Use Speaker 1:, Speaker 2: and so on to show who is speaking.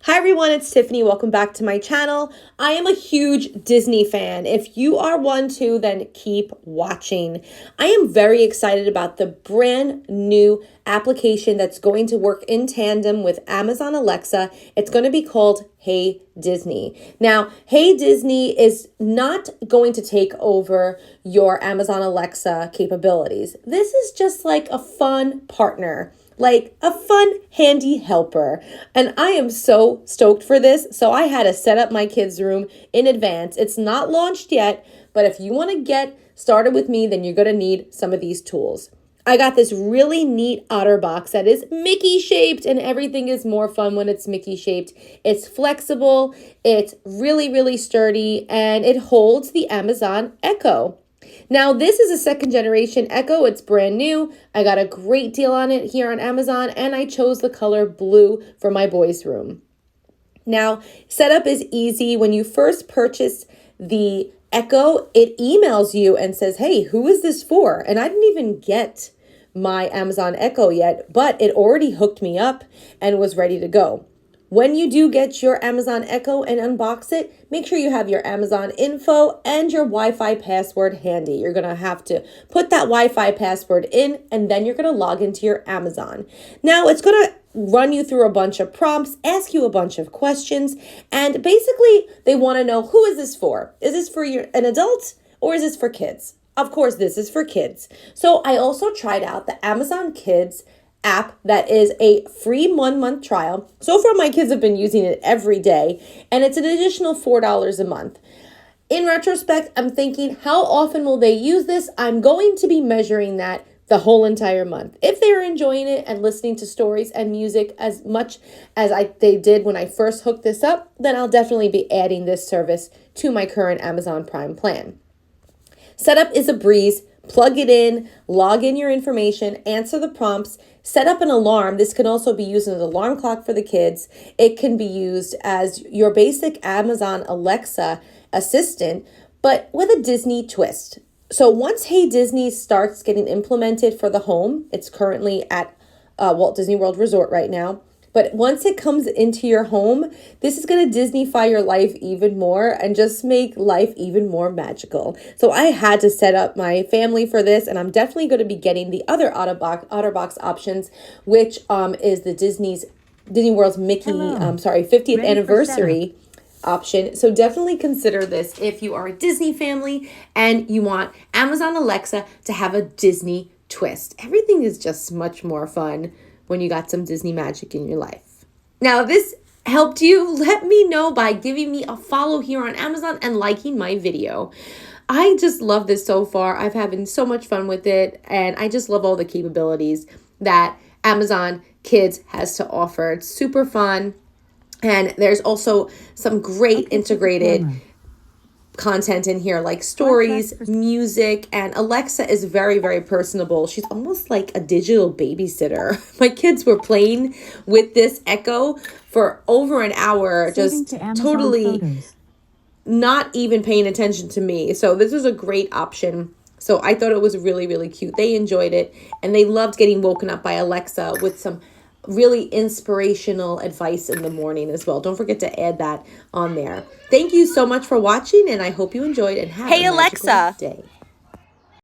Speaker 1: Hi everyone, it's Tiffany. Welcome back to my channel. I am a huge Disney fan. If you are one too, then keep watching. I am very excited about the brand new application that's going to work in tandem with Amazon Alexa. It's going to be called Hey Disney. Now, Hey Disney is not going to take over your Amazon Alexa capabilities. This is just like a fun partner, like a fun, handy helper. And I am so stoked for this. So I had to set up my kids' room in advance. It's not launched yet, but if you want to get started with me, then you're going to need some of these tools. I got this really neat OtterBox that is Mickey shaped, and everything is more fun when it's Mickey shaped. It's flexible, it's really sturdy, and it holds the Amazon Echo. Now, this is a second generation Echo. It's brand new. I got a great deal on it here on Amazon, and I chose the color blue for my boys' room. Now, setup is easy. When you first purchase the Echo, it emails you and says, hey, who is this for? And I didn't even get my Amazon Echo yet, but it already hooked me up and was ready to go. When you do get your Amazon Echo and unbox it, make sure you have your Amazon info and your Wi-Fi password handy. You're going to have to put that Wi-Fi password in, and then you're going to log into your Amazon. Now, it's going to run you through a bunch of prompts, ask you a bunch of questions, and basically they want to know, who is this for? Is this for an adult or is this for kids? Of course, this is for kids. So I also tried out the Amazon Kids app that is a free 1-month trial. So far, my kids have been using it every day, and it's an additional $4 a month. In retrospect, I'm thinking, how often will they use this? I'm going to be measuring that the whole entire month. If they're enjoying it and listening to stories and music as much as they did when I first hooked this up, then I'll definitely be adding this service to my current Amazon Prime plan. Setup is a breeze. Plug it in, log in your information, answer the prompts, set up an alarm. This can also be used as an alarm clock for the kids. It can be used as your basic Amazon Alexa assistant, but with a Disney twist. So once Hey Disney starts getting implemented for the home, it's currently at Walt Disney World Resort right now. But once it comes into your home, this is going to Disneyfy your life even more and just make life even more magical. So I had to set up my family for this, and I'm definitely going to be getting the other OtterBox options, which is the Disney World's Mickey, 50th anniversary option. So definitely consider this if you are a Disney family and you want Amazon Alexa to have a Disney twist. Everything is just much more fun when you got some Disney magic in your life. Now, if this helped you, let me know by giving me a follow here on Amazon and liking my video. I just love this so far. I've having so much fun with it, and I just love all the capabilities that Amazon Kids has to offer. It's super fun, and there's also some great integrated content in here, like stories, music, and Alexa is very personable. She's almost like a digital babysitter. My kids were playing with this Echo for over an hour, just totally not even paying attention to me. So this was a great option. So I thought it was really cute. They enjoyed it, and they loved getting woken up by Alexa with some really inspirational advice in the morning as well. Don't forget to add that on there. Thank you so much for watching, and I hope you enjoyed and have a magical day.